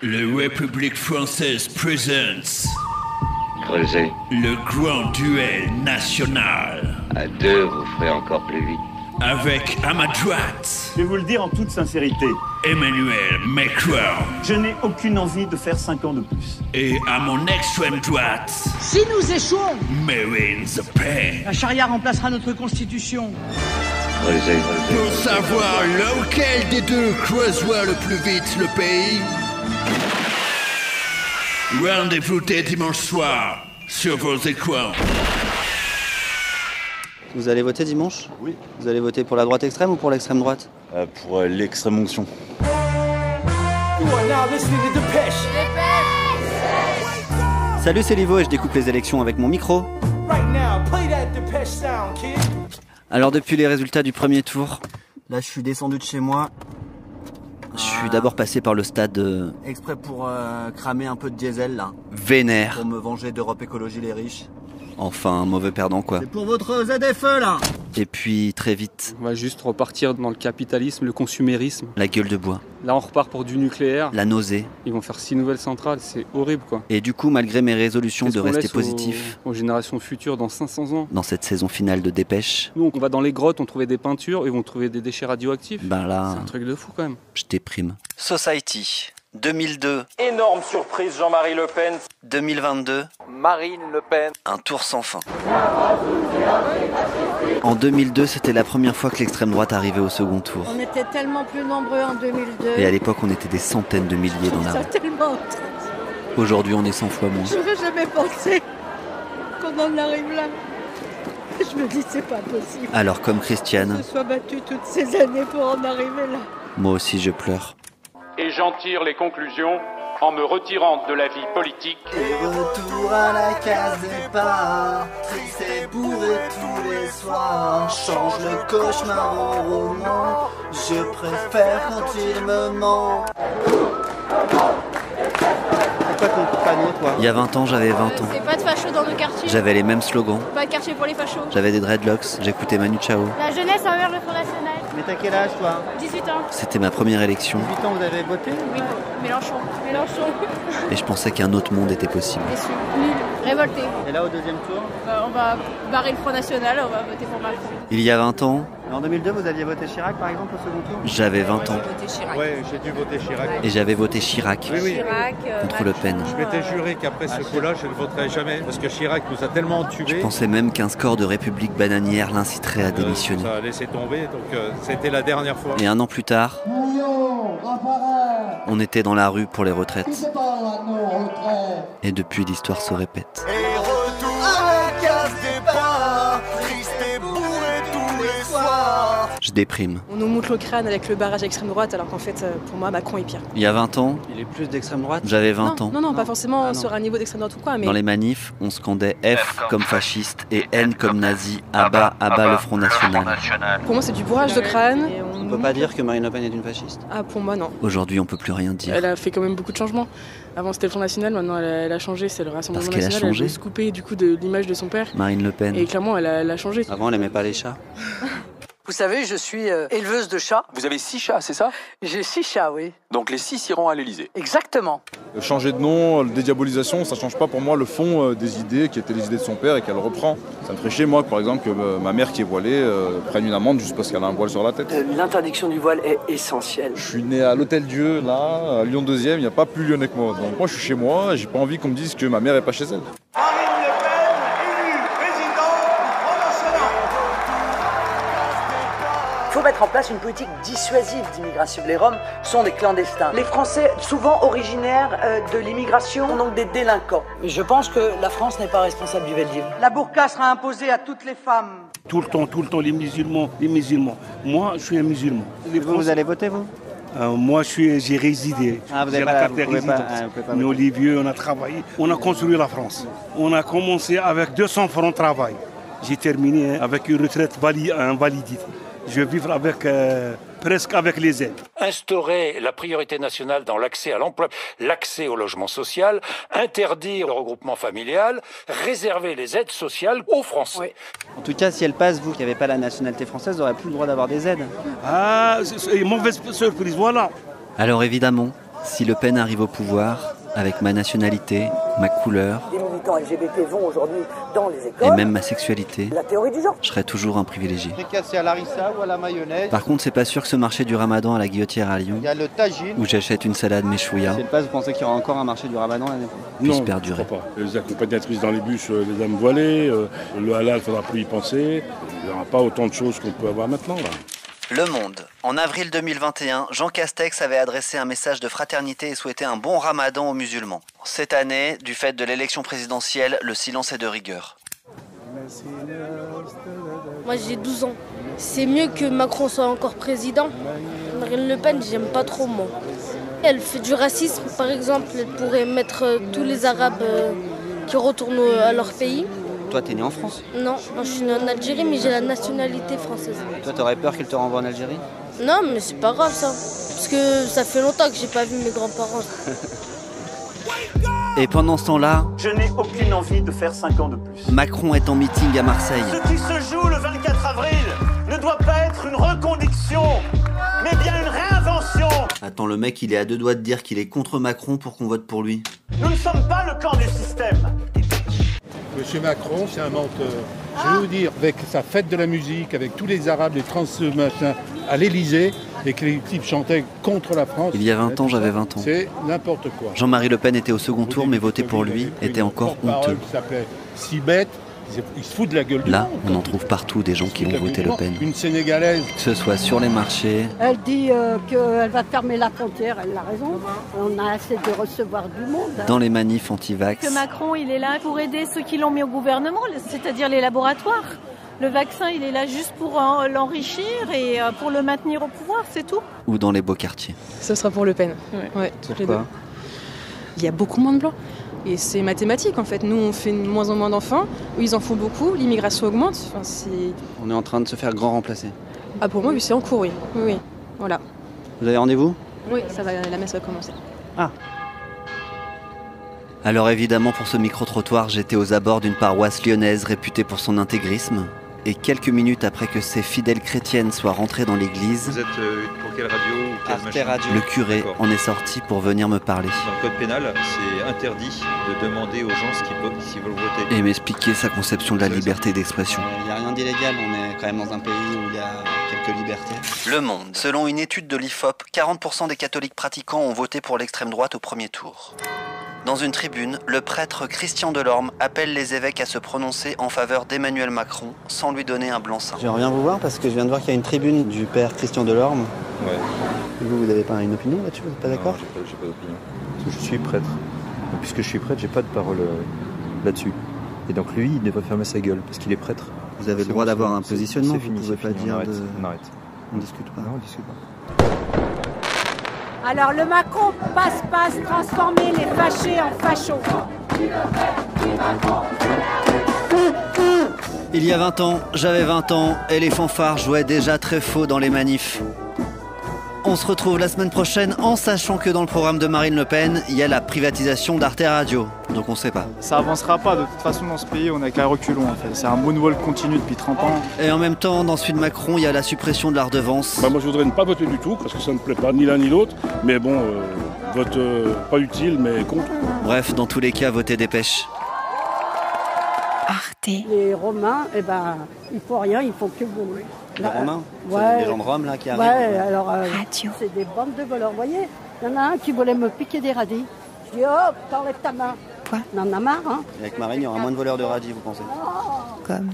La République française présente Creusez. le grand duel national. À deux, vous ferez encore plus vite. Avec à ma droite, Je vais vous le dire en toute sincérité, Emmanuel Macron. je n'ai aucune envie de faire 5 ans de plus. Et à mon extrême droite, Si nous échouons, Marine Le Pen. la charia remplacera notre constitution. Creusez. Pour savoir lequel des deux creusera le plus vite le pays, rendez-vous dès dimanche soir sur vos écrans. Vous allez voter dimanche? Oui. Vous allez voter pour la droite extrême ou pour l'extrême droite? Pour l'extrême onction. Salut, c'est Livo et je découpe les élections avec mon micro. Alors depuis les résultats du premier tour, là je suis descendu de chez moi. Je suis d'abord passé par le stade exprès pour cramer un peu de diesel là. Vénère. Pour me venger d'Europe Écologie Les Riches. Enfin, un mauvais perdant quoi. C'est pour votre ZFE là. Et puis très vite, On va juste repartir dans le capitalisme, le consumérisme. la gueule de bois, Là, on repart pour du nucléaire. la nausée. Ils vont faire 6 nouvelles centrales, c'est horrible quoi. Et du coup, malgré mes résolutions Qu'est-ce de qu'on rester laisse positif aux générations futures dans 500 ans. dans cette saison finale de Dépêche, Nous, on va dans les grottes, on trouvait des peintures, ils vont trouver des déchets radioactifs. ben là, C'est un truc de fou quand même. je déprime. Society, 2002, Énorme surprise, Jean-Marie Le Pen. 2022, Marine Le Pen. un tour sans fin. En 2002, c'était la première fois que l'extrême droite arrivait au second tour. On était tellement plus nombreux en 2002. Et à l'époque, on était des centaines de milliers dans la Ça rue. tellement. Aujourd'hui, on est 100 fois moins. J'aurais jamais pensé qu'on en arrive là. Je me dis c'est pas possible. Alors, comme Que Christiane, se soit battu toutes ces années pour en arriver là. moi aussi je pleure. Et j'en tire les conclusions en me retirant de la vie politique. Et retour à la case départ, triste et bourré tous les soirs. Change le cauchemar en roman, je préfère quand il me ment. Pourquoi ton panneau, toi? Il y a 20 ans, j'avais 20 ans. C'est pas de facho dans nos quartiers. J'avais les mêmes slogans, Pas de quartier pour les fachos. j'avais des dreadlocks, j'écoutais Manu Chao. La jeunesse envers le Front National. Mais t'as quel âge, toi? 18 ans. C'était ma première élection 8 ans, vous avez voté? Oui, Mélenchon. Mélenchon. et je pensais qu'un autre monde était possible. Déçu. Nul. Révolté. Et là, au deuxième tour? On va barrer le Front National, on va voter pour Macron. Il y a 20 ans, En 2002, vous aviez voté Chirac, par exemple, au second tour? j'avais 20 ans Voter Chirac. Ouais, j'ai dû voter Chirac. et j'avais voté Chirac Chirac. contre Le Pen. Je m'étais juré qu'après ce coup-là, je ne voterais jamais, parce que Chirac nous a tellement Je tués. pensais même qu'un score de République bananière l'inciterait à démissionner. Ça a laissé tomber, donc c'était la dernière fois. Et un an plus tard, on était dans la rue pour les retraites. Et depuis, l'histoire se répète. Je déprime. On nous montre le crâne avec le barrage extrême droite, alors qu'en fait, pour moi, Macron est pire. Il y a 20 ans, Il est plus d'extrême droite. j'avais 20 ans. Non, pas forcément Ah non. sur un niveau d'extrême droite ou quoi, mais Dans les manifs, on scandait F comme fasciste et N comme nazi. Abat le Front National. pour moi, c'est du bourrage de crâne. Et On ne peut pas dire que Marine Le Pen est une fasciste. Ah, pour moi, non. Aujourd'hui, on peut plus rien dire. Elle a fait quand même beaucoup de changements. Avant, c'était le Front National, maintenant, elle a changé, c'est le Rassemblement Parce qu'elle a National. changé. Elle veut se couper, du coup, de l'image de son père. Marine Le Pen. Et clairement, elle a changé. Avant, elle aimait pas les chats. Vous savez, je suis éleveuse de chats. Vous avez 6 chats, c'est ça? J'ai 6 chats, oui. Donc les 6 iront à l'Elysée. Exactement. Changer de nom, dédiabolisation, ça change pas pour moi le fond des idées qui étaient les idées de son père et qu'elle reprend. Ça me ferait chier, moi, par exemple, que ma mère qui est voilée prenne une amende juste parce qu'elle a un voile sur la tête. L'interdiction du voile est essentielle. Je suis né à l'Hôtel Dieu, là, à Lyon 2e, il n'y a pas plus lyonnais que moi. Donc moi, je suis chez moi et j'ai pas envie qu'on me dise que ma mère est pas chez elle. Il faut mettre en place une politique dissuasive d'immigration. Les Roms sont des clandestins. Les Français, souvent originaires de l'immigration, sont donc des délinquants. Mais je pense que la France n'est pas responsable du Veldiv. La burqa sera imposée à toutes les femmes. Tout le temps, les musulmans. Moi, je suis un musulman. Vous allez voter, vous? Moi, j'ai résidé. Ah, vous J'ai avez la pas, carte vous de pouvez pas, résidence. vous pouvez pas Mais voter. Olivier, on a travaillé. On a construit la France. On a commencé avec 200 francs de travail. J'ai terminé avec une retraite invalidité. Je vais vivre avec presque avec les aides. Instaurer la priorité nationale dans l'accès à l'emploi, l'accès au logement social, interdire le regroupement familial, réserver les aides sociales aux Français. En tout cas, si elle passe, vous qui n'avez pas la nationalité française, vous n'aurez plus le droit d'avoir des aides. Ah, c'est une mauvaise surprise, voilà. Alors évidemment, Si Le Pen arrive au pouvoir, avec ma nationalité, ma couleur, Les militants LGBT vont aujourd'hui dans les écoles. et même ma sexualité, La théorie du genre. je serai toujours un privilégié. Fricassé à l'arissa ou à la mayonnaise. Par contre, c'est pas sûr que ce marché du Ramadan à la Guillotière à Lyon, Il y a le tagine. où j'achète une salade méchouïa, C'est le pas, vous pensez qu'il y aura encore un marché du Ramadan l'année prochaine? puisse Non, perdurer. je crois pas. Les accompagnatrices dans les bus, les dames voilées, le halal, il faudra plus y penser. Il n'y aura pas autant de choses qu'on peut avoir maintenant, là. Le Monde. En avril 2021, Jean Castex avait adressé un message de fraternité et souhaité un bon ramadan aux musulmans. Cette année, du fait de l'élection présidentielle, le silence est de rigueur. Moi j'ai 12 ans. C'est mieux que Macron soit encore président. Marine Le Pen, j'aime pas trop moi. Elle fait du racisme, par exemple, elle pourrait mettre tous les Arabes qui retournent à leur pays. Toi, t'es né en France? Non, moi, je suis née en Algérie, mais j'ai la nationalité française. Toi, t'aurais peur qu'il te renvoie en Algérie? Non, mais c'est pas grave ça. Parce que ça fait longtemps que j'ai pas vu mes grands-parents. Et pendant ce temps-là, Je n'ai aucune envie de faire 5 ans de plus. Macron est en meeting à Marseille. Ce qui se joue le 24 avril ne doit pas être une reconduction, mais bien une réinvention. Attends, le mec, il est à deux doigts de dire qu'il est contre Macron pour qu'on vote pour lui. Nous ne sommes pas le camp du système. Monsieur Macron, c'est un menteur. Je vais vous dire, avec sa fête de la musique, avec tous les Arabes, les trans machins, à l'Elysée, et que les types chantaient contre la France. Il y a 20 ans, j'avais 20 ans. C'est n'importe quoi. Jean-Marie Le Pen était au second tour, mais voter pour lui était encore honteux. Qui s'appelait Si Bête, il se fout de la gueule du Là, monde. on en trouve partout des gens qui vont voter Le Pen. Une Sénégalaise. Que ce soit sur les marchés, Elle dit qu'elle va fermer la frontière, elle a raison. On a assez de recevoir du monde. dans les manifs anti-vax. Que Macron, il est là pour aider ceux qui l'ont mis au gouvernement, c'est-à-dire les laboratoires. Le vaccin, il est là juste pour l'enrichir et pour le maintenir au pouvoir, c'est tout. Ou dans les beaux quartiers. Ce sera pour Le Pen. Ouais, toutes les deux. Pourquoi? Il y a beaucoup moins de blancs. Et c'est mathématique en fait. Nous, on fait de moins en moins d'enfants. Eux, ils en font beaucoup. L'immigration augmente. Enfin, On est en train de se faire grand remplacer. Ah, pour moi, oui, c'est en cours, oui. Oui. Voilà. Vous avez rendez-vous? Oui, ça va, la messe va commencer. Ah. Alors évidemment, pour ce micro-trottoir, j'étais aux abords d'une paroisse lyonnaise réputée pour son intégrisme. Et quelques minutes après que ces fidèles chrétiennes soient rentrées dans l'église, Vous êtes pour quelle radio ou quelle Arte machine Radio. Le curé en est sorti pour venir me parler. Dans le code pénal, c'est interdit de demander aux gens s'ils veulent voter. Et m'expliquer sa conception de la liberté d'expression. Il n'y a rien d'illégal, on est quand même dans un pays où il y a quelques libertés. Le Monde. Selon une étude de l'IFOP, 40% des catholiques pratiquants ont voté pour l'extrême droite au premier tour. Dans une tribune, le prêtre Christian Delorme appelle les évêques à se prononcer en faveur d'Emmanuel Macron sans lui donner un blanc-seing. Je reviens vous voir parce que je viens de voir qu'il y a une tribune du père Christian Delorme. Ouais. Vous n'avez pas une opinion là-dessus, vous n'êtes pas d'accord? Non, j'ai pas d'opinion. Parce que je suis prêtre. Et puisque je suis prêtre, j'ai pas de parole là-dessus. Et donc lui, il devrait fermer sa gueule parce qu'il est prêtre. Vous avez le droit d'avoir un positionnement, c'est vous fini, pouvez c'est pas fini, dire on arrête, de... on arrête. On discute pas. Non, on discute pas. Alors le Macron passe, transformer les fâchés en fachos. Il y a 20 ans, j'avais 20 ans et les fanfares jouaient déjà très faux dans les manifs. On se retrouve la semaine prochaine en sachant que dans le programme de Marine Le Pen, il y a la privatisation d'Arte Radio. Donc on sait pas. Ça avancera pas, de toute façon dans ce pays on n'a qu'à reculons en fait. C'est un moonwalk continu depuis 30 ans. Et en même temps, dans celui de Macron, il y a la suppression de la redevance. Moi je voudrais ne pas voter du tout parce que ça ne me plaît pas ni l'un ni l'autre. Mais bon, vote pas utile mais contre. Bref, dans tous les cas, votez dépêche. Arte. Les Romains, eh ben, ils font rien, ils font que voler. Les Romains? Ouais. Les gens de Rome là qui arrivent? Ouais, alors c'est des bandes de voleurs. Vous voyez, il y en a un qui voulait me piquer des radis. Je dis, oh, t'enlèves ta main. Quoi? On en a marre, hein. Et avec Marine, il y aura moins de voleurs de radis, vous pensez? Comme.